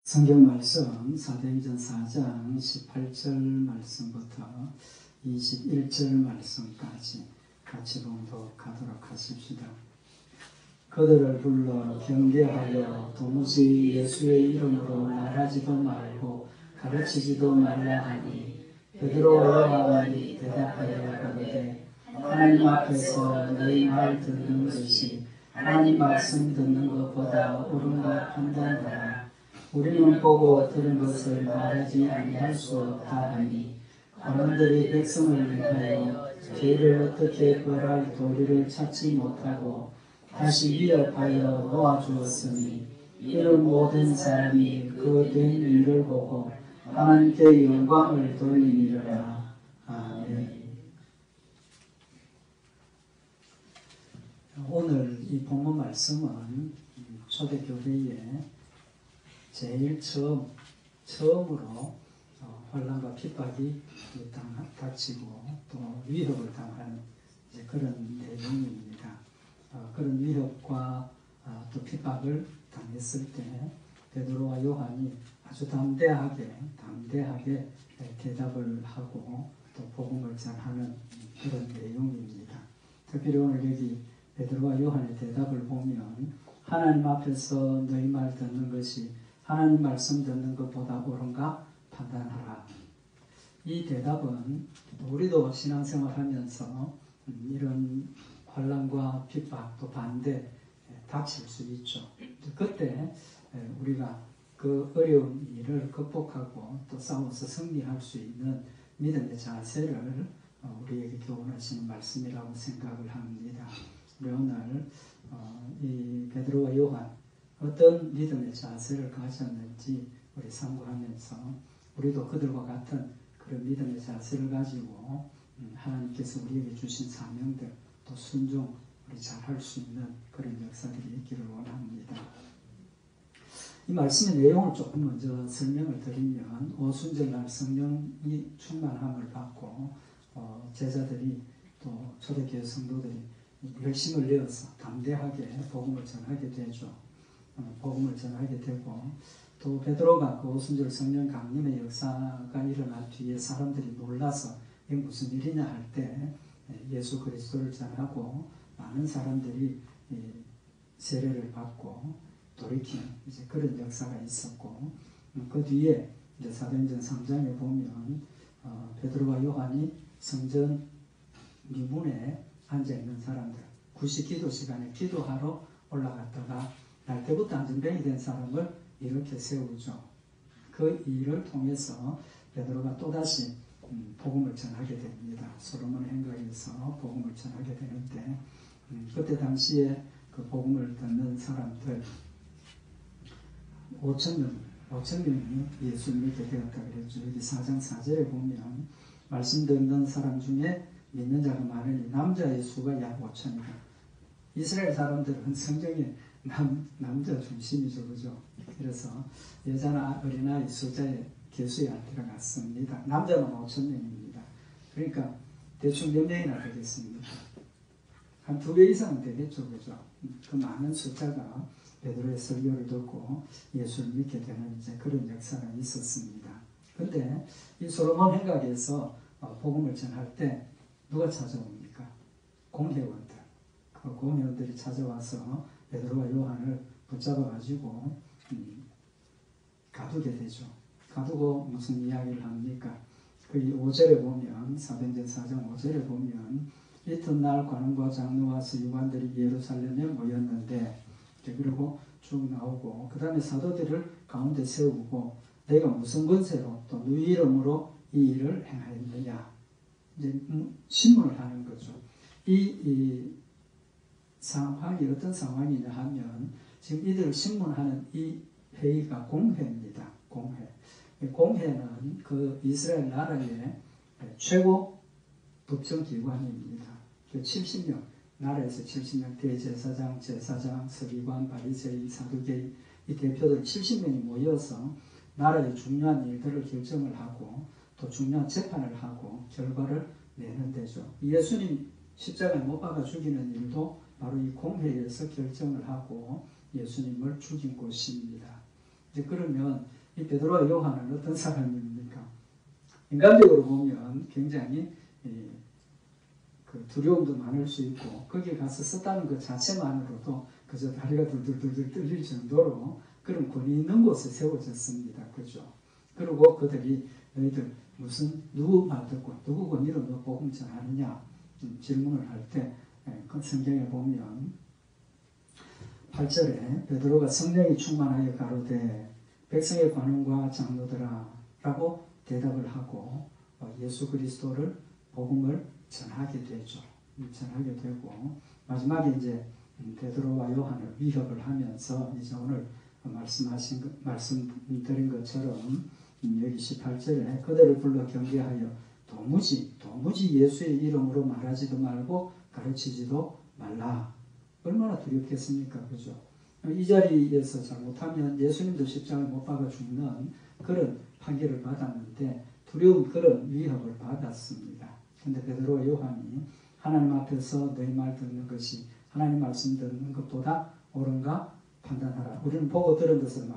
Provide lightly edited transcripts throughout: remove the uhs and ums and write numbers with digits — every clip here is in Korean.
성경 말씀 사도행전 4장 18절 말씀부터 21절 말씀까지 같이 봉독하도록 하십시다. 그들을 불러 경계하여 도무지 예수의 이름으로 말하지도 말고 가르치지도 말라 하니 베드로와 요한이 대답하여 가로되 하나님 앞에서 너희 말 듣는 것이 하나님 말씀 듣는 것보다 옳은가 판단하라. 우리는 보고 들은 것을 말하지 아니할 수 없다 하니 관원들이 백성을 위하여 죄를 어떻게 벌할 도리를 찾지 못하고 다시 위협하여 놓아주었으니 이런 모든 사람이 그 된 일을 보고 하나님께 영광을 돌리리라. 아멘. 오늘 이 본문 말씀은 초대교회에 제일 처음으로 환난과 핍박이 닥치고 또 위협을 당하는 그런 내용입니다. 그런 위협과 또 핍박을 당했을 때 베드로와 요한이 아주 담대하게 대답을 하고 또 복음을 전하는 그런 내용입니다. 특별히 오늘 여기 베드로와 요한의 대답을 보면 하나님 앞에서 너희 말 듣는 것이 하나님 말씀 듣는 것보다 옳은가 판단하라. 이 대답은 우리도 신앙생활하면서 이런 환난과 핍박 또 반대 닥칠 수 있죠. 그때 우리가 그 어려운 일을 극복하고 또 싸워서 승리할 수 있는 믿음의 자세를 우리에게 교훈하시는 말씀이라고 생각을 합니다. 우리 오늘 이 베드로와 요한 어떤 믿음의 자세를 가졌는지 우리 참고하면서 우리도 그들과 같은 그런 믿음의 자세를 가지고 하나님께서 우리에게 주신 사명들 또 순종 우리 잘할 수 있는 그런 역사들이 있기를 원합니다. 이 말씀의 내용을 조금 먼저 설명을 드리면 오순절날 성령이 충만함을 받고 제자들이 또 초대교회 성도들이 열심을 내어서 담대하게 복음을 전하게 되죠. 복음을 전하게 되고 또 베드로가 그 오순절 성령 강림의 역사가 일어난 뒤에 사람들이 놀라서 이게 무슨 일이냐 할 때 예수 그리스도를 전하고 많은 사람들이 세례를 받고 돌이키는 그런 역사가 있었고 그 뒤에 이제 사도행전 3장에 보면 베드로와 요한이 성전 미문에 앉아있는 사람들 9시 기도 시간에 기도하러 올라갔다가 날 때부터 안전병이 된 사람을 이렇게 세우죠. 그 일을 통해서 베드로가 또다시 복음을 전하게 됩니다. 솔로몬 행각에서 복음을 전하게 되는데 그때 당시에 그 복음을 듣는 사람들 5,000명이 예수를 믿게 되었다 그랬죠. 여기 4장 4절에 보면 말씀 듣는 사람 중에 믿는 자가 많으니 남자의 수가 약 5,000이다. 이스라엘 사람들은 성경에 남자 중심이죠. 그죠? 그래서 여자나 어린아이 숫자에 개수에 안 들어갔습니다. 남자는 5,000명입니다. 그러니까 대충 몇 명이나 되겠습니까? 한 2배 이상은 되겠죠. 그죠? 그 많은 숫자가 베드로의 설교를 듣고 예수를 믿게 되는 그런 역사가 있었습니다. 근데 이 솔로몬 행각에서 복음을 전할 때 누가 찾아옵니까? 공회원들. 그 공회원들이 찾아와서 베드로와 요한을 붙잡아가지고 가두게 되죠. 가두고 무슨 이야기를 합니까? 그 5절에 보면 사도행전 4장 5절에 보면 이튿날 관원과 장로와 서기관들이 예루살렘에 모였는데 그리고 쭉 나오고 그 다음에 사도들을 가운데 세우고 내가 무슨 권세로 또 누구 이름으로 이 일을 행하였느냐 이제 신문을 하는 거죠. 이 상황이 어떤 상황이냐 하면 지금 이들을 신문하는 이 회의가 공회입니다. 공회는 그 이스라엘 나라의 최고 법정기관입니다. 그 70명 나라에서 70명 대제사장, 제사장, 서기관, 바리새인, 사두개인 이 대표들 70명이 모여서 나라의 중요한 일들을 결정을 하고 또 중요한 재판을 하고 결과를 내는 데죠. 예수님 십자가에 못 박아 죽이는 일도 바로 이 공회에서 결정을 하고 예수님을 죽인 곳입니다. 그러면 이 베드로와 요한은 어떤 사람입니까? 인간적으로 보면 굉장히 그 두려움도 많을 수 있고 거기에 가서 썼다는 것 자체만으로도 그저 다리가 둘둘둘 떨릴 정도로 그런 권위 있는 곳에 세워졌습니다. 그죠? 그리고 그들이 너희들 누구 말 듣고 누구 권위로 너 복음 전하느냐 질문을 할 때 그 성경에 보면 8절에 베드로가 성령이 충만하여 가로되 백성의 관원과 장로들아 라고 대답을 하고 예수 그리스도를 복음을 전하게 되죠. 전하게 되고 마지막에 이제 베드로와 요한을 위협을 하면서 이제 오늘 말씀드린 것처럼 여기 18절에 그들을 불러 경계하여 도무지 예수의 이름으로 말하지도 말고 가르치지도 말라. 얼마나 두렵겠습니까? 그죠? 이 자리에서 잘못하면 예수님도 십자가에 못 박아 죽는 그런 판결을 받았는데 두려운 그런 위협을 받았습니다. 근데 베드로와 요한이 하나님 앞에서 너희 말 듣는 것이 하나님 말씀 듣는 것보다 옳은가 판단하라. 우리는 보고 들은 것을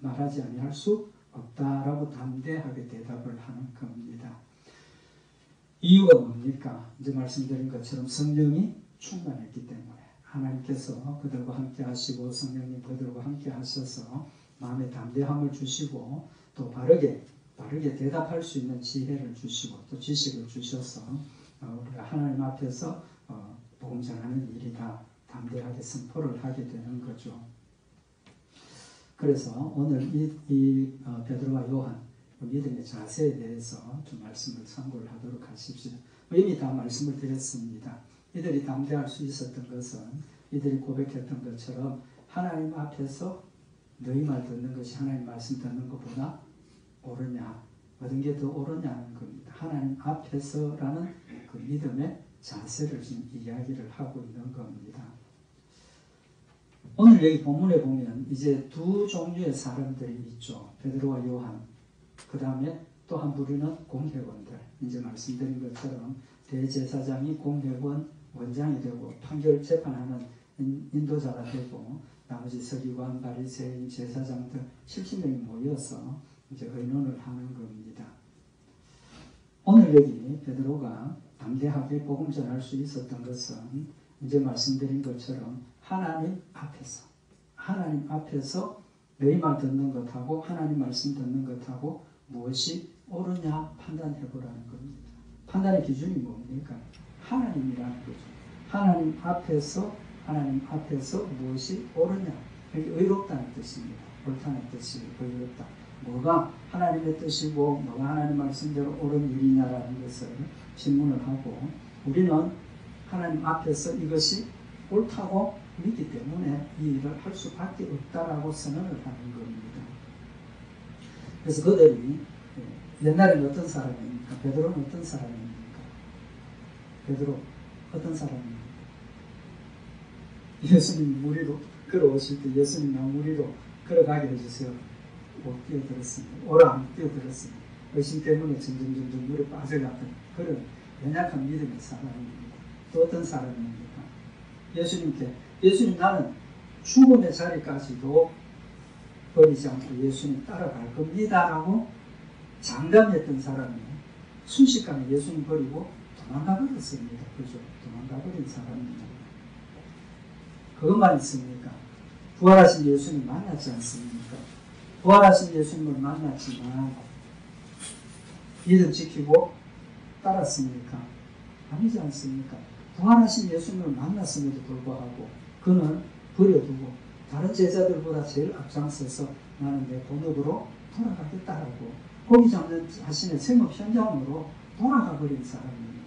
말하지 아니할 수 없다라고 담대하게 대답을 하는 겁니다. 이유가 뭡니까? 이제 말씀드린 것처럼 성령이 충만했기 때문에 하나님께서 그들과 함께 하시고 성령님 그들과 함께 하셔서 마음에 담대함을 주시고 또 바르게 대답할 수 있는 지혜를 주시고 또 지식을 주셔서 우리가 하나님 앞에서 복음 전하는 일이다 담대하게 선포를 하게 되는 거죠. 그래서 오늘 이 베드로와 요한 믿음의 자세에 대해서 좀 말씀을 참고를 하도록 하십시오. 이미 다 말씀을 드렸습니다. 이들이 담대할 수 있었던 것은 이들이 고백했던 것처럼 하나님 앞에서 너희 말 듣는 것이 하나님 말씀 듣는 것보다 옳으냐 어떤 게 더 옳으냐는 겁니다. 하나님 앞에서라는 그 믿음의 자세를 지금 이야기를 하고 있는 겁니다. 오늘 여기 본문에 보면 이제 두 종류의 사람들이 있죠. 베드로와 요한, 그 다음에 또 한 부류는 공회원들. 이제 말씀드린 것처럼 대제사장이 공회원 원장이 되고 판결 재판하는 인도자가 되고 나머지 서기관, 바리새인, 제사장들 70명이 모여서 이제 의논을 하는 겁니다. 오늘 여기 베드로가 담대하게 복음 전할 수 있었던 것은 이제 말씀드린 것처럼 하나님 앞에서 너희 말 듣는 것하고 하나님 말씀 듣는 것하고 무엇이 옳으냐 판단해 보라는 겁니다. 판단의 기준이 뭡니까? 하나님이라는 거죠. 하나님 앞에서 무엇이 옳으냐. 여기 의롭다는 뜻입니다. 옳다는 뜻이 의롭다. 뭐가 하나님의 뜻이고 뭐가 하나님 말씀대로 옳은 일이냐라는 것을 질문을 하고 우리는 하나님 앞에서 이것이 옳다고 믿기 때문에 이 일을 할 수밖에 없다라고 선언을 하는 겁니다. 그래서 그들이 옛날에는 어떤 사람입니까? 베드로는 어떤 사람입니까? 베드로 어떤 사람입니까? 예수님 무리로 걸어오실 때 예수님 나 무리로 걸어가게 해주세요. 못 뛰어들었습니다. 오라 안 뛰어들었습니다. 의심 때문에 점점 물에 빠져갔던 그런 연약한 믿음의 사람입니다. 또 어떤 사람입니까? 예수님 나는 죽음의 자리까지도 버리지 않고 예수님 따라갈 겁니다 라고 장담했던 사람이 순식간에 예수님 버리고 도망가 버렸습니다. 그죠? 도망가 버린 사람입니다. 그것만 있습니까? 부활하신 예수님 만났지 않습니까? 부활하신 예수님을 만났지만 믿음 지키고 따랐습니까? 아니지 않습니까? 부활하신 예수님을 만났음에도 불구하고 그는 버려두고 다른 제자들보다 제일 앞장서서 나는 내 본업으로 돌아가겠다라고 고기 잡는 자신의 생업 현장으로 돌아가 버린 사람입니다.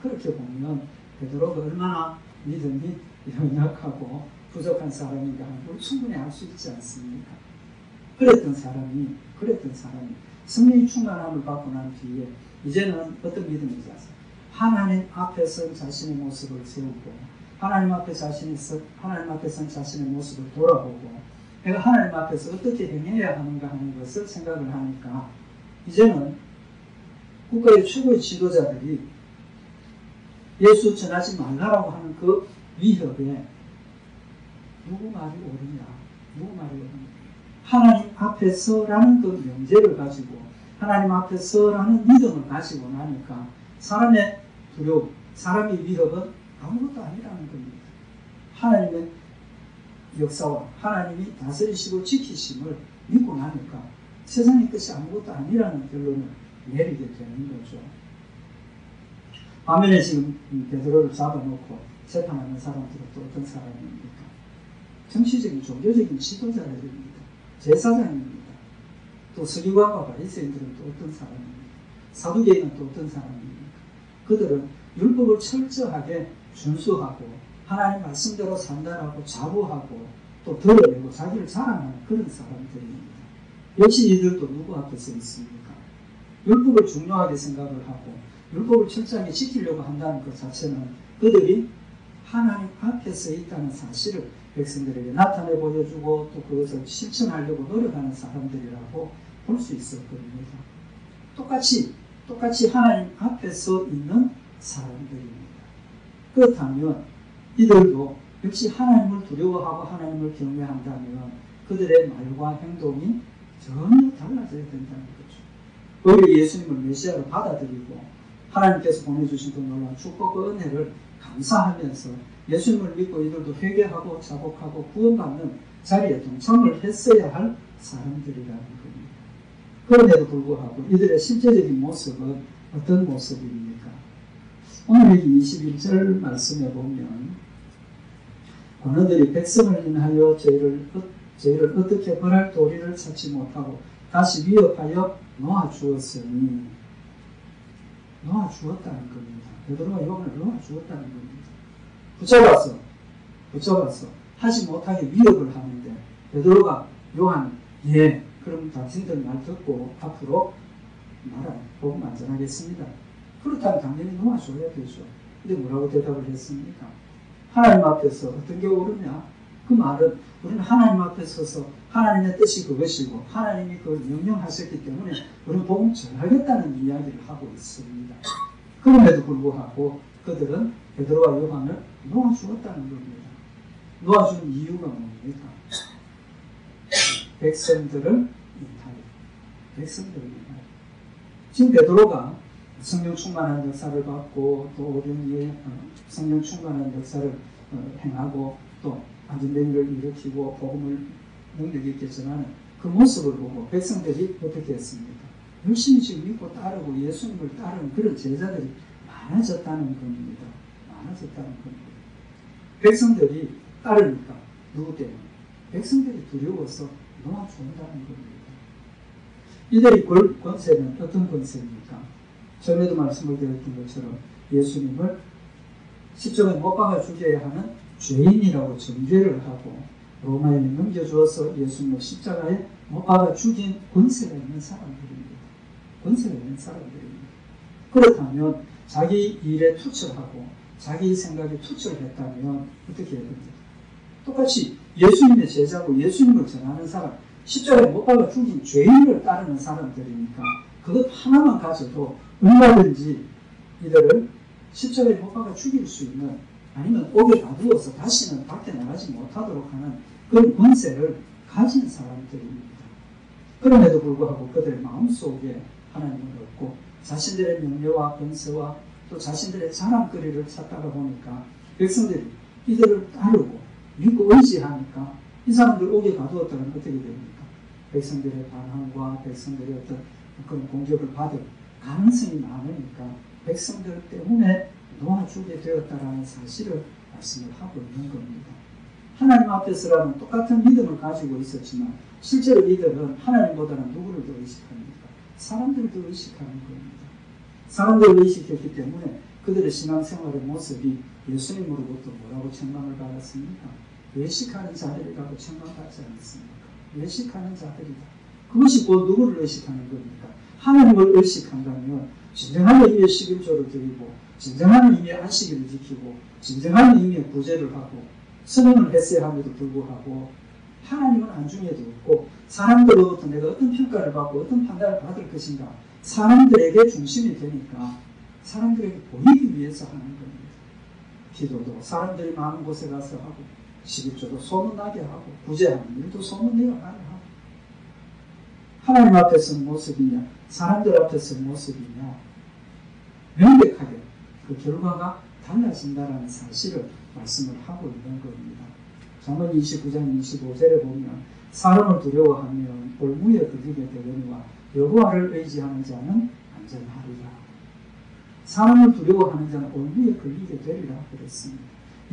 그렇게 보면 베드로가 얼마나 믿음이 연약하고 부족한 사람인가 하는 걸 충분히 알 수 있지 않습니까? 그랬던 사람이 성령의 충만함을 받고 난 뒤에 이제는 어떤 믿음인지 아세요? 하나님 앞에서 자신의 모습을 세우고 하나님 앞에서 자신의 모습을 돌아보고 내가 하나님 앞에서 어떻게 행해야 하는가 하는 것을 생각을 하니까 이제는 국가의 최고의 지도자들이 예수 전하지 말라라고 하는 그 위협에 누구 말이 옳으냐? 하나님 앞에서라는 그 명제를 가지고 하나님 앞에서라는 믿음을 가지고 나니까 사람의 두려움, 사람의 위협은 아무것도 아니라는 겁니다. 하나님의 역사와 하나님이 다스리시고 지키심을 믿고 나니까 세상의 것이 아무것도 아니라는 결론을 내리게 되는 거죠. 반면에 지금 베드로를 잡아놓고 재판하는 사람들은 또 어떤 사람입니까? 정치적인 종교적인 지도자들입니다. 제사장입니다. 또 서기관과 바리새인들은 또 어떤 사람입니까? 사두개인은 또 어떤 사람입니까? 그들은 율법을 철저하게 준수하고 하나님 말씀대로 산다라고 자부하고 또 드러내고 자기를 자랑하는 그런 사람들입니다. 역시 이들도 누구 앞에서 있습니까? 율법을 중요하게 생각을 하고 율법을 철저하게 지키려고 한다는 것 자체는 그들이 하나님 앞에서 있다는 사실을 백성들에게 나타내 보여주고 또 그것을 실천하려고 노력하는 사람들이라고 볼 수 있을 겁니다. 똑같이 하나님 앞에서 있는 사람들입니다. 그렇다면 이들도 역시 하나님을 두려워하고 하나님을 경외한다면 그들의 말과 행동이 전혀 달라져야 된다는 거죠. 오히려 예수님을 메시아로 받아들이고 하나님께서 보내주신 그 놀라운 축복과 은혜를 감사하면서 예수님을 믿고 이들도 회개하고 자복하고 구원받는 자리에 동참을 했어야 할 사람들이라는 겁니다. 그럼에도 불구하고 이들의 실제적인 모습은 어떤 모습입니까? 오늘 여기 21절 말씀에 보면 관원들이 백성을 인하여 저희를 어떻게 벌할 도리를 찾지 못하고 다시 위협하여 놓아주었다는 겁니다. 베드로가 요한을 놓아주었다는 겁니다. 붙잡아서 하지 못하게 위협을 하는데 베드로가 요한 그럼 당신들 말 듣고 앞으로 복음 안전하겠습니다. 그렇다면 당연히 놓아줘야 되죠. 근데 뭐라고 대답을 했습니까? 하나님 앞에서 어떤 게 옳으냐? 그 말은 우리는 하나님 앞에 서서 하나님의 뜻이 그것이고 하나님이 그걸 명령하셨기 때문에 우리는 복음 전하겠다는 이야기를 하고 있습니다. 그럼에도 불구하고 그들은 베드로와 요한을 놓아주었다는 겁니다. 놓아준 이유가 뭡니까? 백성들을 인하여. 지금 베드로가 성령 충만한 역사를 받고 또 어린이의 성령 충만한 역사를 행하고 또 안전뱅이를 일으키고 복음을 능력이 있겠지만 그 모습을 보고 백성들이 어떻게 했습니까? 열심히 지금 믿고 따르고 예수님을 따르는 그런 제자들이 많아졌다는 겁니다. 백성들이 따르니까 누구 때문에? 백성들이 두려워서 놓아준다는 겁니다. 이들의 권세는 어떤 권세입니까? 전에도 말씀을 드렸던 것처럼 예수님을 십자가에 못 박아 죽여야 하는 죄인이라고 정죄를 하고 로마에 넘겨주어서 예수님을 십자가에 못 박아 죽인 권세가 있는 사람들입니다. 그렇다면 자기 일에 투철하고 자기 생각에 투철했다면 어떻게 해야 됩니까? 똑같이 예수님의 제자고 예수님을 전하는 사람, 십자가에 못 박아 죽인 죄인을 따르는 사람들이니까 그것 하나만 가져도 얼마든지 이들을 십자가에 못 박아 죽일 수 있는 아니면 옥에 가두어서 다시는 밖에 나가지 못하도록 하는 그런 권세를 가진 사람들입니다. 그럼에도 불구하고 그들의 마음속에 하나님을 얻고 자신들의 명예와 권세와 또 자신들의 자랑거리를 찾다가 보니까 백성들이 이들을 따르고 믿고 의지하니까 이 사람들 옥에 가두었다면 어떻게 됩니까? 백성들의 반항과 백성들의 어떤 그런 공격을 받을 가능성이 많으니까 백성들 때문에 놓아주게 되었다라는 사실을 말씀을 하고 있는 겁니다. 하나님 앞에서라는 똑같은 믿음을 가지고 있었지만 실제로 이들은 하나님보다는 누구를 더 의식합니까? 사람들을 더 의식하는 겁니다. 사람들을 의식했기 때문에 그들의 신앙생활의 모습이 예수님으로부터 뭐라고 책망을 받았습니까? 외식하는 자들이라고 책망받지 않았습니까? 외식하는 자들이다. 그것이 곧 누구를 의식하는 겁니까? 하나님을 의식한다면 진정한 의미의 11조를 드리고 진정한 의미의 안식일을 지키고 진정한 의미의 구제를 하고 선행을 했어야 함에도 불구하고 하나님은 안중에도 없고 사람들로부터 내가 어떤 평가를 받고 어떤 판단을 받을 것인가 사람들에게 중심이 되니까 사람들에게 보이기 위해서 하는 겁니다. 기도도 사람들이 많은 곳에 가서 하고 11조도 소문나게 하고 구제하는 일도 소문내어 가게 하고 하나님 앞에서의 모습이냐 사람들 앞에서의 모습이냐 명백하게 그 결과가 달라진다는 사실을 말씀을 하고 있는 겁니다. 잠언 29장 25절에 보면 사람을 두려워하면 올무에 걸리게 되거니와 여호와를 의지하는 자는 안전하리라. 사람을 두려워하는 자는 올무에 걸리게 되리라 그랬습니다.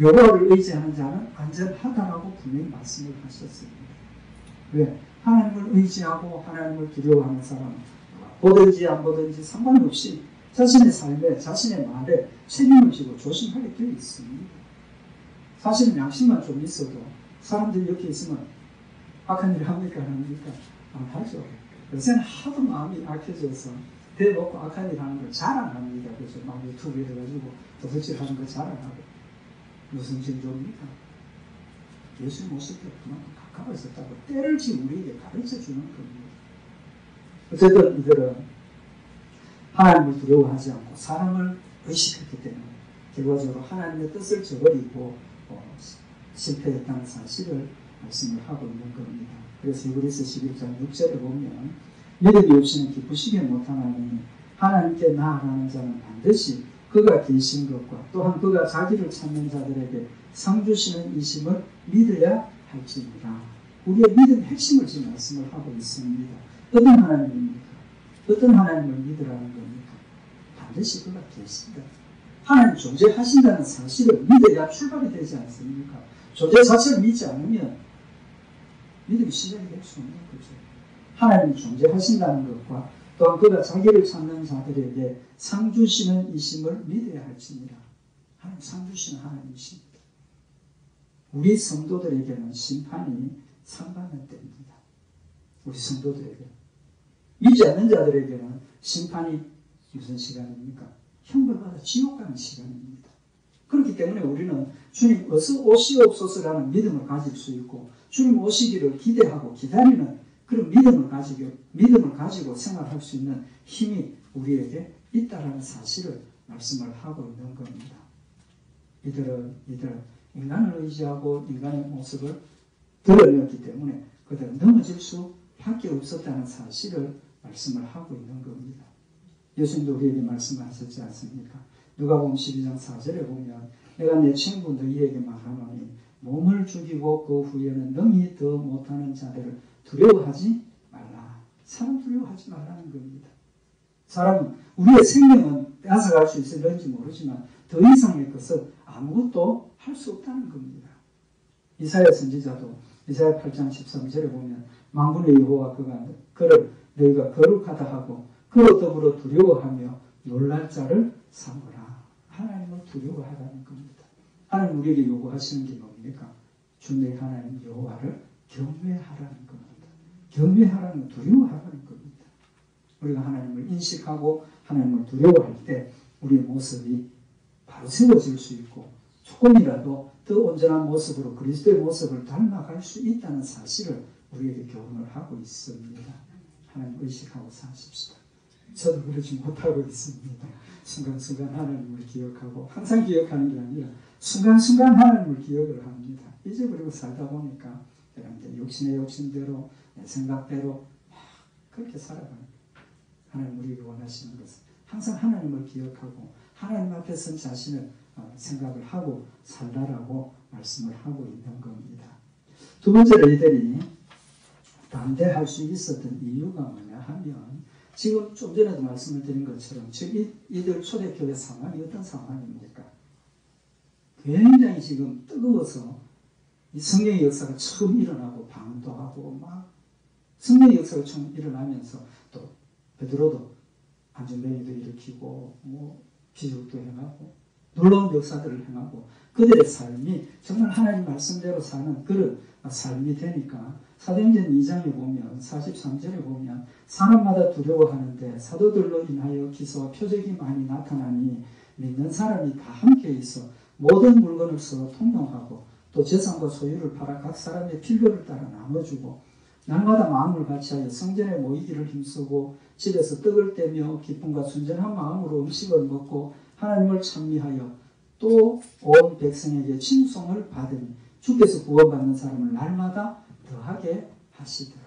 여호와를 의지하는 자는 안전하다라고 분명히 말씀을 하셨습니다. 왜? 하나님을 의지하고 하나님을 두려워하는 사람은 보든지 안 보든지 상관없이 자신의 삶에 자신의 말에 책임을 지고 조심하게 되어 있습니다. 사실은 양심만 좀 있어도 사람들이 옆에 있으면 악한 일을 합니까? 안 합니까? 안 하죠. 요새는 하도 마음이 악해져서 대놓고 악한 일 하는 걸 자랑합니다. 그래서 막 유튜브에 해가지고 도둑질하는 거 자랑하고 무슨 징조입니까? 예수의 모습과 그만큼 가까워 있었다고 때를 지금 우리에게 가르쳐주는 겁니다. 어쨌든 이들은 하나님을 두려워하지 않고 사람을 의식했기 때문에 결과적으로 하나님의 뜻을 저버리고 실패했다는 사실을 말씀을 하고 있는 겁니다. 그래서 히브리서 11장 6절에 보면 믿음이 없이는 기쁘시게 못하나니 하나님께 나아가는 자는 반드시 그가 계신 것과 또한 그가 자기를 찾는 자들에게 상 주시는 이심을 믿어야 할지니라. 우리의 믿음의 핵심을 지금 말씀을 하고 있습니다. 어떤 하나님입니까? 어떤 하나님을 믿으라는 겁니까? 반드시 그가 계신다. 하나님 존재하신다는 사실을 믿어야 출발이 되지 않습니까? 존재 자체를 믿지 않으면 믿음이 시작이 될 수 없는 거죠. 하나님이 존재하신다는 것과 또한 그가 자기를 찾는 자들에게 상 주시는 이심을 믿어야 할지니라. 하나님 상 주시는 하나님이십니다. 우리 성도들에게는 심판이 상받는 때입니다. 우리 성도들에게. 믿지 않는 자들에게는 심판이 무슨 시간입니까? 형벌받아 지옥 가는 시간입니다. 그렇기 때문에 우리는 주님 어서 오시옵소서라는 믿음을 가질 수 있고 주님 오시기를 기대하고 기다리는 그런 믿음을 가지고 생활할 수 있는 힘이 우리에게 있다라는 사실을 말씀을 하고 있는 겁니다. 이들은 인간을 의지하고 인간의 모습을 드러냈기 때문에 그들은 넘어질 수밖에 없었다는 사실을 말씀을 하고 있는 겁니다. 예수님도 우리에게 말씀하셨지 않습니까? 누가복음 12장 4절에 보면 내가 내 친구 너희에게 말하노니 몸을 죽이고 그 후에는 능히 더 못하는 자들을 두려워하지 말라. 사람 두려워하지 말라는 겁니다. 사람은 우리의 생명은 빼앗아갈 수 있을는지 모르지만 더 이상의 것을 아무것도 할 수 없다는 겁니다. 이사야 선지자도 이사야 8장 13절에 보면 만군의 여호와 그를 너희가 거룩하다 하고 그로 더불어 두려워하며 놀랄 자를 삼으라. 하나님을 두려워하라는 겁니다. 하나님 우리에게 요구하시는 게 뭡니까? 주 너희 하나님 여호와를 경외하라는 겁니다. 경외하라는 두려워하라는 겁니다. 우리가 하나님을 인식하고 하나님을 두려워할 때 우리의 모습이 바로 세워질 수 있고 조금이라도 더 온전한 모습으로 그리스도의 모습을 닮아갈 수 있다는 사실을 우리에게 교훈을 하고 있습니다. 하나님 의식하고 사십시다. 저도 그러지 못하고 있습니다. 순간순간 하나님을 기억하고 항상 기억하는 게 아니라 순간순간 하나님을 기억을 합니다. 잊어버리고 살다 보니까 이제 욕심의 욕심대로 내 생각대로 그렇게 살아가는 거예요. 하나님 우리에게 원하시는 것은 항상 하나님을 기억하고 하나님 앞에 선 자신을 생각을 하고 살라라고 말씀을 하고 있는 겁니다. 두 번째로 이들이 담대할 수 있었던 이유가 뭐냐 하면 지금 좀 전에도 말씀을 드린 것처럼 지금 이들 초대교회 상황이 어떤 상황입니까? 굉장히 지금 뜨거워서 이 성령의 역사가 처음 일어나고 방언도 하고 막 성령의 역사가 처음 일어나면서 또 베드로도 안전뱅이도 일으키고 뭐 기적도 행하고 놀라운 역사들을 행하고 그들의 삶이 정말 하나님 말씀대로 사는 그런 삶이 되니까 사도행전 2장에 보면 43절에 보면 사람마다 두려워하는데 사도들로 인하여 기사와 표적이 많이 나타나니 믿는 사람이 다 함께 있어 모든 물건을 서로 통용하고 또 재산과 소유를 팔아 각 사람의 필요를 따라 나눠주고 날마다 마음을 같이하여 성전에 모이기를 힘쓰고 집에서 떡을 떼며 기쁨과 순전한 마음으로 음식을 먹고 하나님을 찬미하여 또 온 백성에게 칭송을 받으니 주께서 구원받는 사람을 날마다 더하게 하시더라.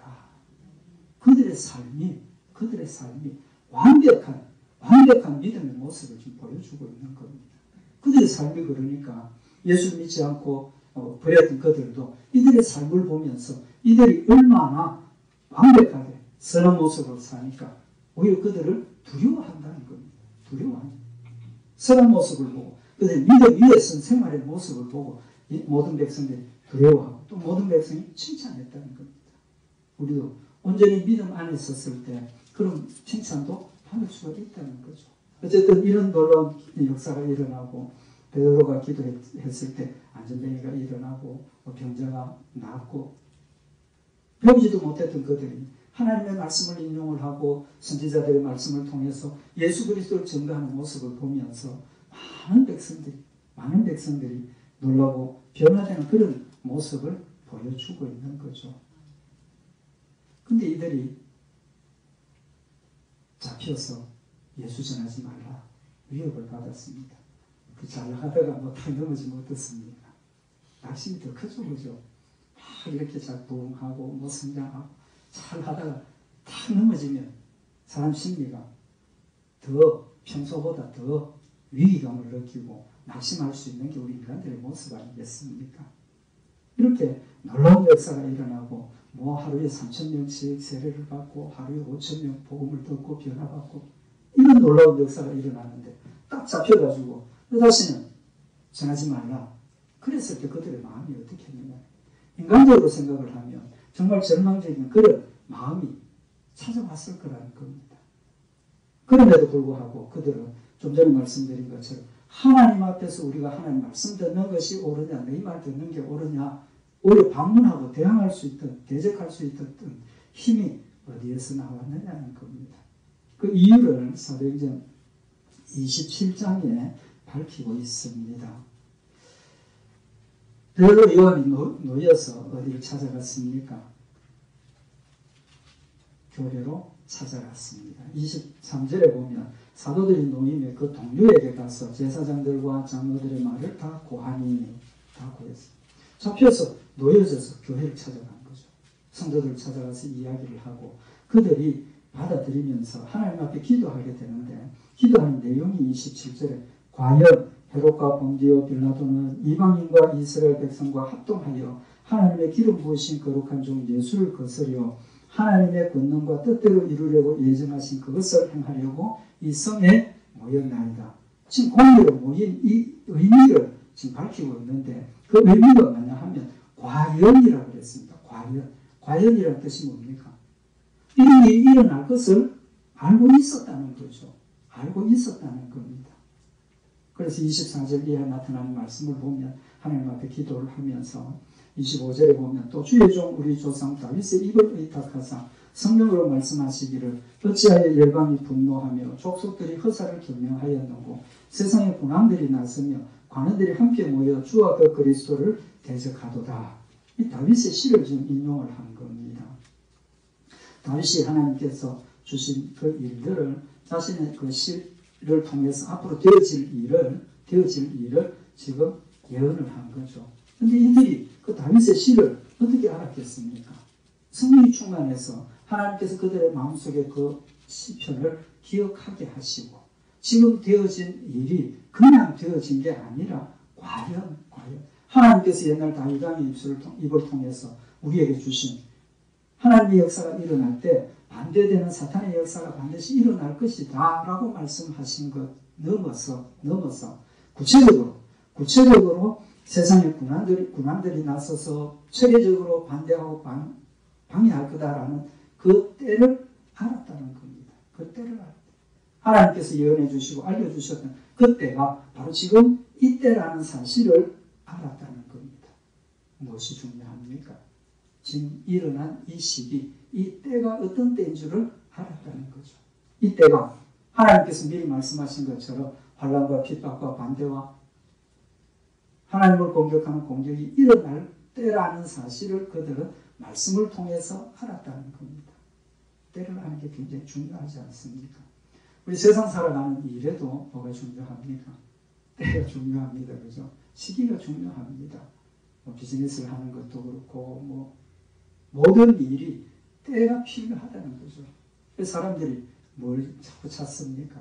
그들의 삶이 완벽한 믿음의 모습을 지금 보여주고 있는 겁니다. 그들의 삶이 그러니까 예수를 믿지 않고 버렸던 그들도 이들의 삶을 보면서 이들이 얼마나 완벽하게 선한 모습으로 사니까 오히려 그들을 두려워한다는 겁니다. 두려워합니다. 선한 모습을 보고 그들의 믿음 위에 선 생활의 모습을 보고 모든 백성들이 두려워하고 또 모든 백성이 칭찬했다는 겁니다. 우리도 온전히 믿음 안에 섰을 때 그런 칭찬도 받을 수가 있다는 거죠. 어쨌든 이런 놀라운 역사가 일어나고 베드로가 기도했을 때 안전뱅이가 일어나고 병자가 낫고 배우지도 못했던 그들이 하나님의 말씀을 인용을 하고 선지자들의 말씀을 통해서 예수 그리스도를 증거하는 모습을 보면서 많은 백성들이 놀라고 변화되는 그런 모습을 보여주고 있는 거죠. 근데 이들이 잡혀서 예수 전하지 말라 위협을 받았습니다. 잘 나가다가 탁 넘어지면 어떻습니까? 낙심이 더 크죠, 그죠? 막 이렇게 잘 부흥하고 성장하고 잘 하다가 탁 넘어지면 사람 심리가 더 평소보다 더 위기감을 느끼고 낙심할 수 있는 게 우리 인간들의 모습 아니겠습니까? 이렇게 놀라운 역사가 일어나고 하루에 3,000명씩 세례를 받고 하루에 5,000명 복음을 듣고 변화받고 이런 놀라운 역사가 일어나는데 딱 잡혀가지고 다시는 전하지 말라. 그랬을 때 그들의 마음이 어떻게 했느냐. 인간적으로 생각을 하면 정말 절망적인 그런 마음이 찾아왔을 거라는 겁니다. 그럼에도 불구하고 그들은 좀 전에 말씀드린 것처럼 하나님 앞에서 우리가 하나님 말씀 듣는 것이 옳으냐, 내 말 듣는 게 옳으냐, 오히려 방문하고 대항할 수 있던, 대적할 수 있던 힘이 어디에서 나왔느냐는 겁니다. 그 이유를 사도행전 27장에 밝히고 있습니다. 베드로 요한이 놓여서 어디를 찾아갔습니까? 교회로 찾아갔습니다. 23절에 보면 사도들이 노임에 그 동료에게 가서 제사장들과 장로들의 말을 다 고하니 다 고했습니다. 잡혀서 놓여져서 교회를 찾아간 거죠. 성도들을 찾아가서 이야기를 하고 그들이 받아들이면서 하나님 앞에 기도하게 되는데 기도하는 내용이 27절에 과연 헤롯과 본디오 빌라도는 이방인과 이스라엘 백성과 합동하여 하나님의 기름 부으신 거룩한 종 예수를 거스려 하나님의 권능과 뜻대로 이루려고 예정하신 그것을 행하려고 이 성에 모였나이다. 지금 공의로 모인 이 의미를 지금 밝히고 있는데 그 의미가 뭐냐 하면 과연이라고 그랬습니다. 과연이라는 뜻이 뭡니까? 이런 일이 일어날 것을 알고 있었다는 거죠. 알고 있었다는 겁니다. 그래서 24절 이하에 나타나는 말씀을 보면 하나님 앞에 기도를 하면서 25절에 보면 또 주의 종 우리 조상 다윗의 입을 의탁하사 성령으로 말씀하시기를 어찌하여 열방이 분노하며 족속들이 허사를 경명하였는고 세상의 군왕들이 나서며 관원들이 함께 모여 주와 그 그리스도를 대적하도다. 이 다윗의 시를 지금 인용을 한 겁니다. 다윗이 하나님께서 주신 그 일들을 자신의 그 시를 통해서 앞으로 되어질 일을 지금 예언을 한 거죠. 그런데 이들이 그 다윗의 시를 어떻게 알았겠습니까? 성령이 충만해서 하나님께서 그들의 마음속에 그 시편을 기억하게 하시고 지금 되어진 일이 그냥 되어진 게 아니라 과연 하나님께서 옛날 다윗 왕의 입을 통해서 우리에게 주신 하나님의 역사가 일어날 때 반대되는 사탄의 역사가 반드시 일어날 것이다 라고 말씀하신 것 넘어서 구체적으로 세상의 군왕들이 나서서 체계적으로 반대하고 방해할 거다라는 그 때를 알았다는 겁니다. 그 때를 알았다. 하나님께서 예언해 주시고 알려주셨던 그 때가 바로 지금 이때라는 사실을 알았다는 겁니다. 무엇이 중요합니까? 지금 일어난 이 시기, 이 때가 어떤 때인 줄을 알았다는 거죠. 이 때가 하나님께서 미리 말씀하신 것처럼 환난과 핍박과 반대와 하나님을 공격하는 공격이 일어날 때라는 사실을 그들은 말씀을 통해서 알았다는 겁니다. 때를 아는 게 굉장히 중요하지 않습니까? 우리 세상 살아가는 일에도 뭐가 중요합니까? 때가 중요합니다. 그죠? 시기가 중요합니다. 비즈니스를 하는 것도 그렇고 모든 일이 때가 필요하다는 거죠. 사람들이 뭘 자꾸 찾습니까?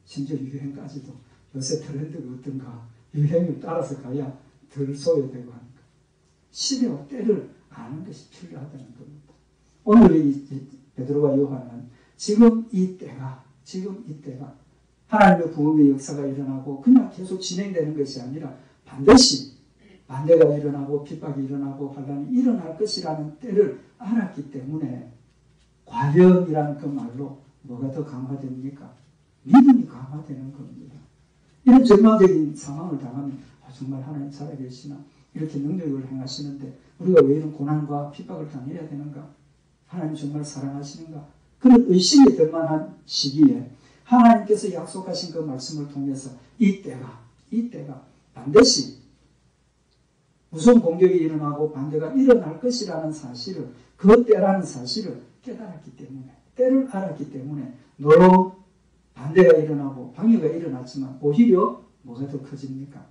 심지어 유행까지도 요새 트렌드가 어떤가 유행을 따라서 가야 덜 소요되고 하니까 시대와 때를 아는 것이 필요하다는 겁니다. 오늘 이 베드로와 요한은 지금 이 때가 하나님의 구원의 역사가 일어나고 그냥 계속 진행되는 것이 아니라 반드시 반대가 일어나고 핍박이 일어나고 환난이 일어날 것이라는 때를 알았기 때문에 과연이라는 그 말로 뭐가 더 강화됩니까? 믿음이 강화되는 겁니다. 이런 절망적인 상황을 당하면 정말 하나님 살아계시나? 이렇게 능력을 행하시는데 우리가 왜 이런 고난과 핍박을 당해야 되는가? 하나님 정말 사랑하시는가? 그런 의심이 들 만한 시기에 하나님께서 약속하신 그 말씀을 통해서 이 때가 반드시 무서운 공격이 일어나고 반대가 일어날 것이라는 사실을, 그 때라는 사실을 깨달았기 때문에, 때를 알았기 때문에 너로 반대가 일어나고 방해가 일어났지만 오히려 뭐가 더 커집니까?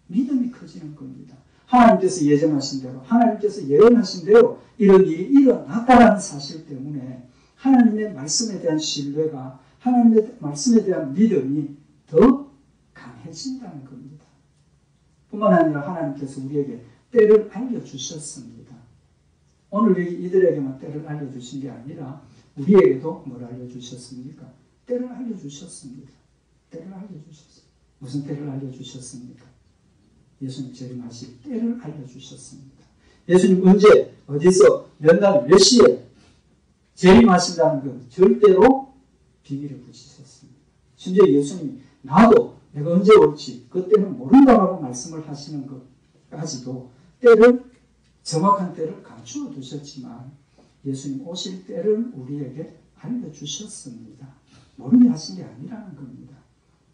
믿음이 커지는 겁니다. 하나님께서 예정하신 대로, 하나님께서 예언하신 대로 이런 일이 일어났다는 사실 때문에 하나님의 말씀에 대한 신뢰가, 하나님의 말씀에 대한 믿음이 더 강해진다는 겁니다. 뿐만 아니라 하나님께서 우리에게 때를 알려주셨습니다. 오늘 이들에게만 때를 알려주신 게 아니라 우리에게도 뭘 알려주셨습니까? 때를 알려주셨습니다. 때를 알려주셨습니다. 무슨 때를 알려주셨습니까? 예수님 재림하실 때를 알려주셨습니다. 예수님 언제, 어디서, 몇 날, 몇 시에 재림하신다는 것 절대로 비밀에 붙이셨습니다. 심지어 예수님이 나도 내가 언제 올지 그때는 모른다라고 말씀을 하시는 것까지도 때를, 정확한 때를 감추어 두셨지만 예수님 오실 때를 우리에게 알려주셨습니다. 모르게 하신 게 아니라는 겁니다.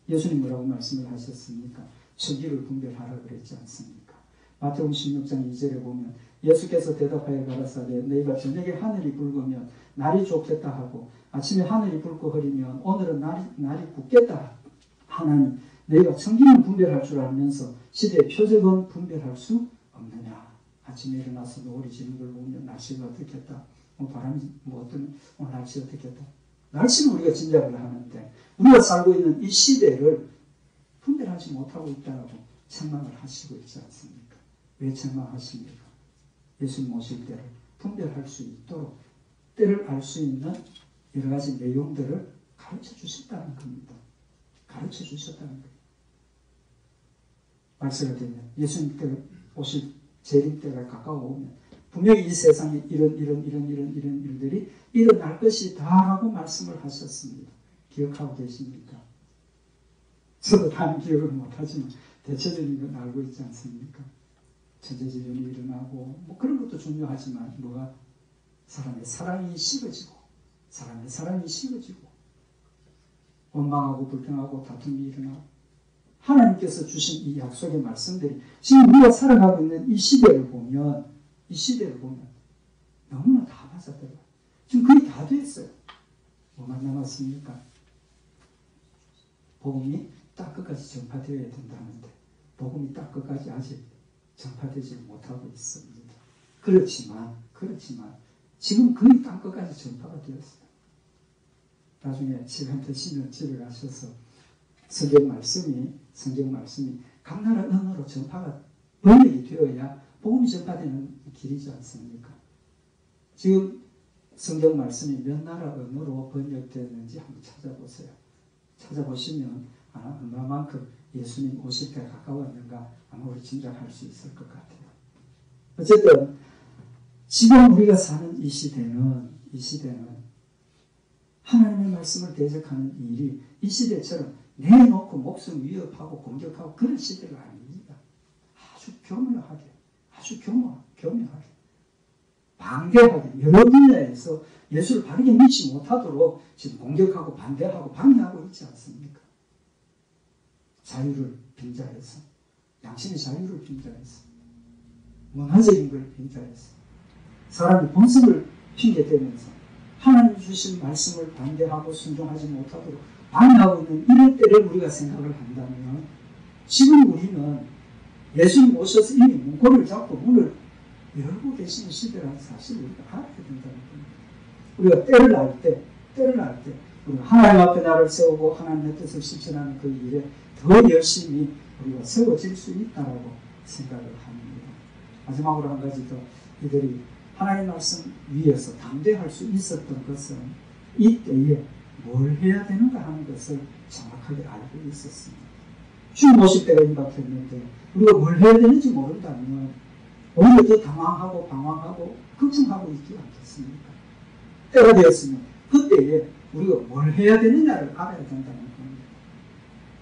예수님 뭐라고 말씀을 하셨습니까? 처기를 분별하라 그랬지 않습니까? 마태복음 16장 2절에 보면 예수께서 대답하여 가라사대 너희가 저녁에 하늘이 붉으면 날이 좋겠다 하고 아침에 하늘이 붉고 흐리면 오늘은 날이 굳겠다 하나니 너희가 청기는 분별할 줄 알면서 시대의 표적은 분별할 수 없느냐. 아침에 일어나서 노을이 지는 걸 보면 날씨가 어떻겠다. 바람이 어떤 오늘 날씨 어떻겠다. 날씨는 우리가 짐작을 하는데 우리가 살고 있는 이 시대를 분별하지 못하고 있다고 책망을 하시고 있지 않습니까? 왜 책망하십니까? 예수님 오실 때를 분별할 수 있도록 때를 알 수 있는 여러 가지 내용들을 가르쳐 주셨다는 겁니다. 가르쳐 주셨다는 거예요. 말세가 되면 예수님 때 오실 재림 때가 가까워오면 분명히 이 세상에 이런 일들이 일어날 것이다라고 말씀을 하셨습니다. 기억하고 계십니까? 저도 다는 기억을 못하지만 대체적인 건 알고 있지 않습니까? 천재지변이 일어나고 그런 것도 중요하지만 뭐가 사람의 사랑이 식어지고 원망하고 불평하고 다툼이 일어나고 하나님께서 주신 이 약속의 말씀들이 지금 우리가 살아가고 있는 이 시대를 보면 너무나 다 맞아들어요. 지금 거의 다 됐어요. 뭐만 남았습니까? 복음이 딱 끝까지 전파되어야 된다는데 복음이 딱 끝까지 아직 전파되지 못하고 있습니다. 그렇지만 지금 거의 딱 끝까지 전파가 되었어요. 나중에 시간 되시면 집에 가셔서 성경 말씀이 각 나라 언어로 전파가 번역이 되어야 복음이 전파되는 길이지 않습니까? 지금 성경 말씀이 몇 나라 언어로 번역되는지 한번 찾아보세요. 찾아보시면 얼마만큼 예수님 오실 때가 가까웠는가 아마 우리 짐작할 수 있을 것 같아요. 어쨌든 지금 우리가 사는 이 시대는 하나님의 말씀을 대적하는 일이 이 시대처럼 내놓고 목숨 위협하고 공격하고 그런 시대가 아닙니다. 아주 교묘하게 방대하게 여러 분야에서 예수를 바르게 믿지 못하도록 지금 공격하고 반대하고 방해하고 있지 않습니까? 자유를 빙자해서 양심의 자유를 빙자해서 문화적인 걸 빙자해서 사람의 본성을 핑계대면서 하나님 주신 말씀을 반대하고 순종하지 못하도록 방해하고 있는 이럴 때를 우리가 생각을 한다면 지금 우리는 예수님 오셔서 이미 문고리를 잡고 문을 열고 계시는 시대라는 사실을 우리가 알아야 된다는 겁니다. 우리가 때를 날 때, 우리가 하나님 앞에 나를 세우고 하나님의 뜻을 실천하는 그 일에 더 열심히 우리가 세워질 수 있다라고 생각을 합니다. 마지막으로 한 가지 더, 이들이 하나님 말씀 위에서 담대할 수 있었던 것은 이때에 뭘 해야 되는가 하는 것을 정확하게 알고 있었습니다. 주님 오실 때가 임박했는데 우리가 뭘 해야 되는지 모른다면 오히려 더 당황하고 방황하고 걱정하고 있지 않겠습니까? 때가 되었으면 그때에 우리가 뭘 해야 되느냐를 알아야 된다는 겁니다.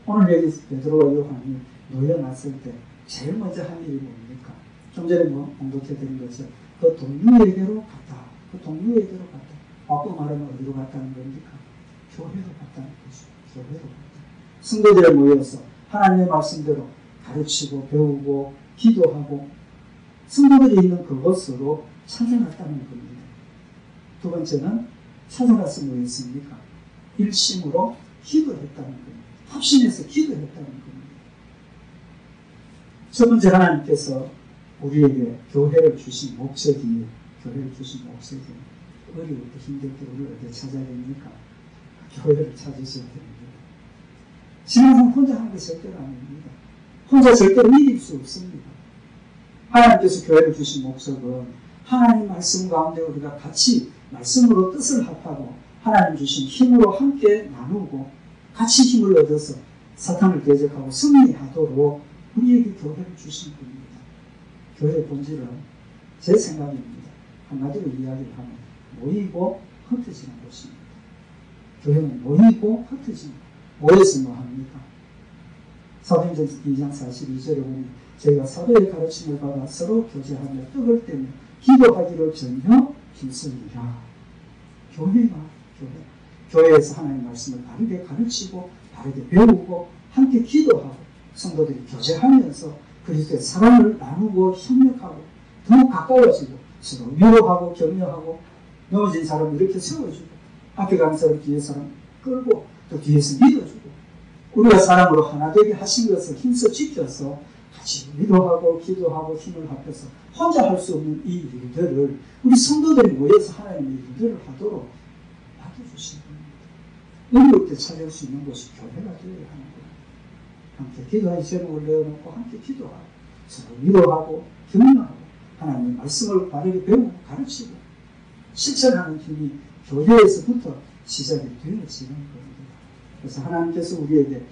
오늘 여기 베드로와 요한이 놓여놨을 때 제일 먼저 한 일이 뭡니까? 좀 전에 공독해드린 것처럼 그 동료에게로 갔다. 그 동료에게로 갔다. 바꿔 말하면 어디로 갔다는 겁니까? 교회로 갔다는 것이죠. 교회로 갔다. 성도들이 모여서 하나님의 말씀대로 가르치고 배우고 기도하고 성도들이 있는 그곳으로 찾아갔다는 겁니다. 두 번째는 찾아가서 뭐 했습니까? 일심으로 기도했다는 겁니다. 합심해서 기도했다는 겁니다. 첫 번째 하나님께서 우리에게 교회를 주신 목적이 어려울 때 힘들 때 우리가 어디 찾아야 됩니까? 교회를 찾으셔야 됩니다. 신앙은 혼자 하는 게 절대로 아닙니다. 혼자 절대로 이길 수 없습니다. 하나님께서 교회를 주신 목적은 하나님 말씀 가운데 우리가 같이 말씀으로 뜻을 합하고 하나님 주신 힘으로 함께 나누고 같이 힘을 얻어서 사탄을 대적하고 승리하도록 우리에게 교회를 주신 겁니다. 교회의 본질은 제 생각입니다. 한마디로 이야기를 하면 모이고 흩어지는 것입니다. 교회는 모이고 흩어지는 것. 모여서 뭐 합니까? 사도행전 2장 42절에 보면 저희가 사도의 가르침을 받아 서로 교제하며 떡을 떼며 기도하기를 전혀 힘쓰니라. 교회에서 하나님의 말씀을 바르게 가르치고 바르게 배우고 함께 기도하고 성도들이 교제하면서 그리스도의 사랑을 나누고 협력하고 더욱 가까워지고 서로 위로하고 격려하고 넘어진 사람 이렇게 세워주고 앞에 가는 사람 뒤에 사람 끌고 또 뒤에서 믿어주고 우리가 사람으로 하나 되게 하신 것을 힘써 지켜서 같이 위로하고 기도하고 힘을 합해서 혼자 할 수 없는 이 일들을 우리 성도들이 모여서 하나님의 일들을 하도록 맡겨주신 겁니다. 어려울 때 찾아올 수 있는 곳이 교회가 되어야 하는 거예요. 함께 기도하는 제목을 내어놓고 함께 기도하고 서로 위로하고 격려하고 하나님의 말씀을 바르게 배우고 가르치고 실천하는 힘이 교회에서부터 시작이 되어지는 겁니다. 그래서 하나님께서 우리에게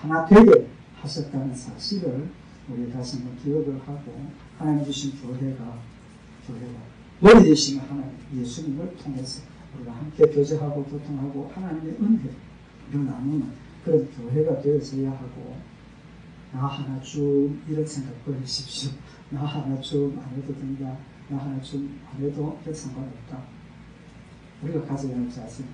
하나 되게 하셨다는 사실을 우리 다시 한번 기억을 하고 하나님 주신 교회가 머리 되시는 하나님 예수님을 통해서 우리가 함께 교제하고 교통하고 하나님의 은혜를 나누는 그런 교회가 되어져야 하고 나 하나 좀 이런 생각 버리십시오. 나 하나 좀 안 해도 된다. 나 하나 좀 안 해도 별 상관없다. 우리가 가져야 할 자세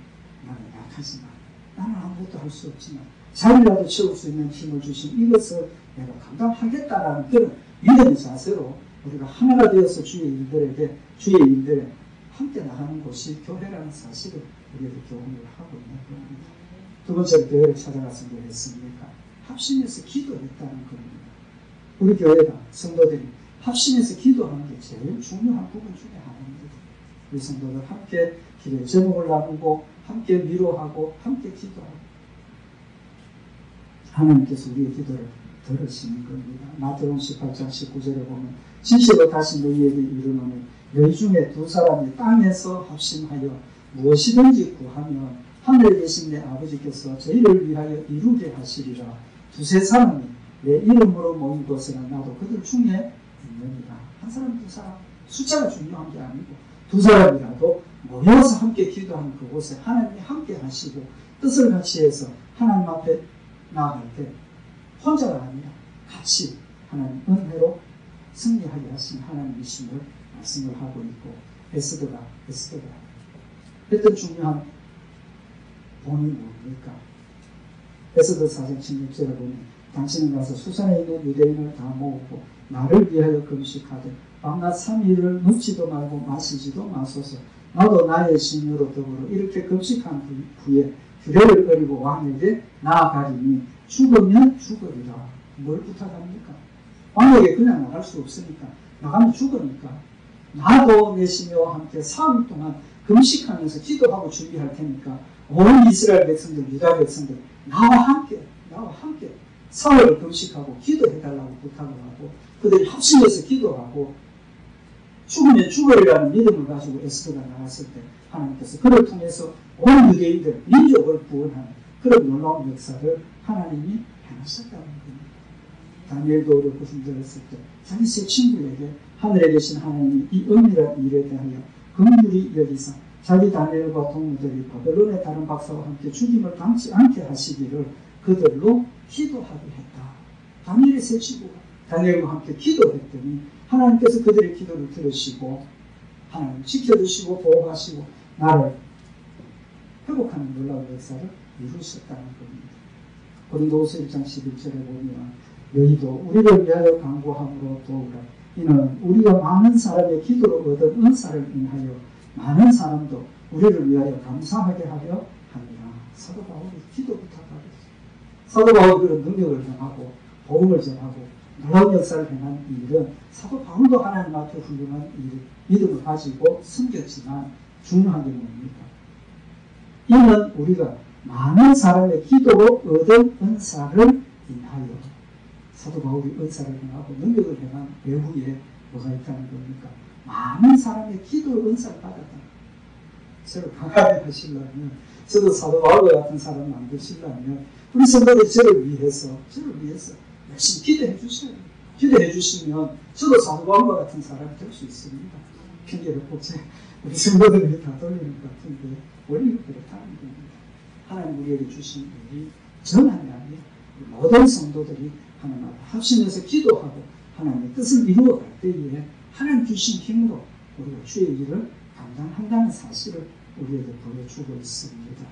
나는 약하지만 나는 아무것도 할 수 없지만 자리라도 채울 수 있는 힘을 주신 이것을 내가 감당하겠다라는 그런 믿음의 자세로 우리가 하나가 되어서 주의 일들에 함께 나가는 곳이 교회라는 사실을 우리에게 교훈을 하고 있는 겁니다. 두 번째로 교회를 찾아가서 뭐 했습니까? 합심해서 기도했다는 겁니다. 우리 교회가 성도들이 합심해서 기도하는 게 제일 중요한 부분 중에 하나입니다. 우리 성도들 함께 기도의 제목을 나누고 함께 위로하고 함께 기도하고 하나님께서 우리의 기도를 들으시는 겁니다. 마태복음 18장 19절에 보면 진실로 다시 너희에게 이르노니 너희 중에 두 사람이 땅에서 합심하여 무엇이든지 구하면 하늘에 계신 내 아버지께서 저희를 위하여 이루게 하시리라. 두세 사람이 내 이름으로 모인 곳에는 나도 그들 중에 있느니라. 한 사람 두 사람 숫자가 중요한 게 아니고 두 사람이라도 모여서 함께 기도하는 그곳에 하나님이 함께 하시고 뜻을 같이 해서 하나님 앞에 나아갈 때 혼자가 아니라 같이 하나님 은혜로 승리하게 하신 하나님이심을 말씀을 하고 있고 에스더가 했던 중요한 본이 뭡니까? 에스더 4장 16절에 보면 당신은 가서 수산에 있는 유대인을 다 모으고 나를 위하여 금식하되 밤낮 3일을 먹지도 말고 마시지도 마소서. 나도 나의 신유로 더불어 이렇게 금식한 후에 규례를 어리고 왕에게 나아가리니 죽으면 죽으리라. 뭘 부탁합니까? 왕에게 그냥 나갈 수 없으니까 나가면 죽으니까 나도 내 시녀와 함께 3일 동안 금식하면서 기도하고 준비할 테니까 온 이스라엘 백성들, 유다 백성들 나와 함께 사흘을 금식하고 기도해달라고 부탁을 하고 그들이 합심해서 기도하고 죽으면 죽으리라는 믿음을 가지고 에스더가 나갔을 때 하나님께서 그를 통해서 온 유대인들, 민족을 구원하는 그런 놀라운 역사를 하나님이 행하셨다는 겁니다. 다니엘도 어렵고 힘들었을 때 자기 세 친구에게 하늘에 계신 하나님이 이 은밀한 일에 대하여 긍휼히 여기사 자기 다니엘과 동무들이 바벨론의 다른 박사와 함께 죽임을 당치 않게 하시기를 그들로 기도하게 했다. 다니엘의 세 친구가 다니엘과 함께 기도했더니 하나님께서 그들의 기도를 들으시고 하나님 지켜주시고 보호하시고 나를 회복하는 놀라운 역사를 이루셨다는 겁니다. 고린도후서 1장 11절에 보면 너희도 우리를 위하여 간구함으로 도우라. 이는 우리가 많은 사람의 기도로 얻은 은사를 인하여 많은 사람도 우리를 위하여 감사하게 하려 합니다. 사도 바울이 기도 부탁하고 있어요. 사도 바울이 그런 능력을 행하고 복음을 전하고 놀라운 역사를 행한 일은 사도 바울도 하나님 앞에 훌륭한 믿음을 가지고 섬겼지만 중요한 게 뭡니까? 이는 우리가 많은 사람의 기도로 얻은 은사를 인하여 사도 바울이 은사를 행하고 능력을 행한 배후에 뭐가 있다는 겁니까? 많은 사람의 기도로 은사를 받았다. 저를 강하게 하시려면 저도 사도 바울과 같은 사람 만드시려면 우리 성도들이 저를 위해서 열심히 기도해 주셔요. 기도해 주시면 저도 사도 바울과 같은 사람이 될 수 있습니다. 핑계를 꽂지 우리 성도들이 다 돌리는 것 같은데 원리가 그렇다는 겁니다. 하나님 우리에게 주신 일이 전한 게 아니에요. 모든 성도들이 하나님 앞에 합심해서 기도하고 하나님의 뜻을 이루어갈 때에 하나님 주신 힘으로 우리가 주의 일을 감당한다는 사실을 우리에게 보여주고 있습니다.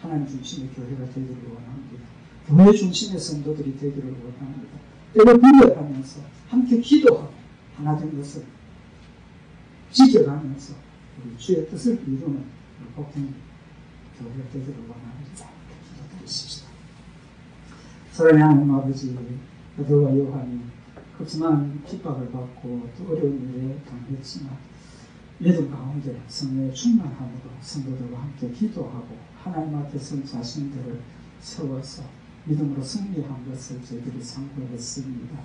하나님 중심의 교회가 되기를 원합니다. 교회 중심의 성도들이 되기를 원합니다. 때로 분별하면서 함께 기도하고 하나 된 것을 지켜가면서 우리 주의 뜻을 이루는 복된 교회가 되기를 원합니다. 기도드리십시다. 사랑하는 하나님 아버지, 베드로와 요한이 그렇지만 핍박을 받고 또 어려운 일에 당했지만 믿음 가운데 성령의 충만함으로 성도들과 함께 기도하고 하나님 앞에서 자신들을 세워서 믿음으로 승리한 것을 저희들이 상고했습니다.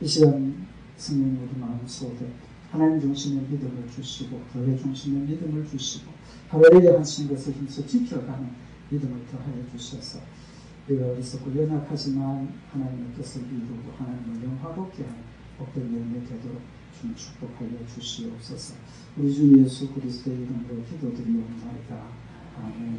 이 시간 성령님 우리 마음속에 하나님 중심의 믿음을 주시고 교회 중심의 믿음을 주시고 하루에게 하신 것을 힘써 지켜가는 믿음을 더하여 주셔서 우리가 어리석고 연약하지만 하나님의 뜻을 이루고 하나님을 영화롭게 하는 복된 열매 되도록 주님 축복하여 주시옵소서. 우리 주 예수 그리스도의 이름으로 기도드리옵나이다. 아멘.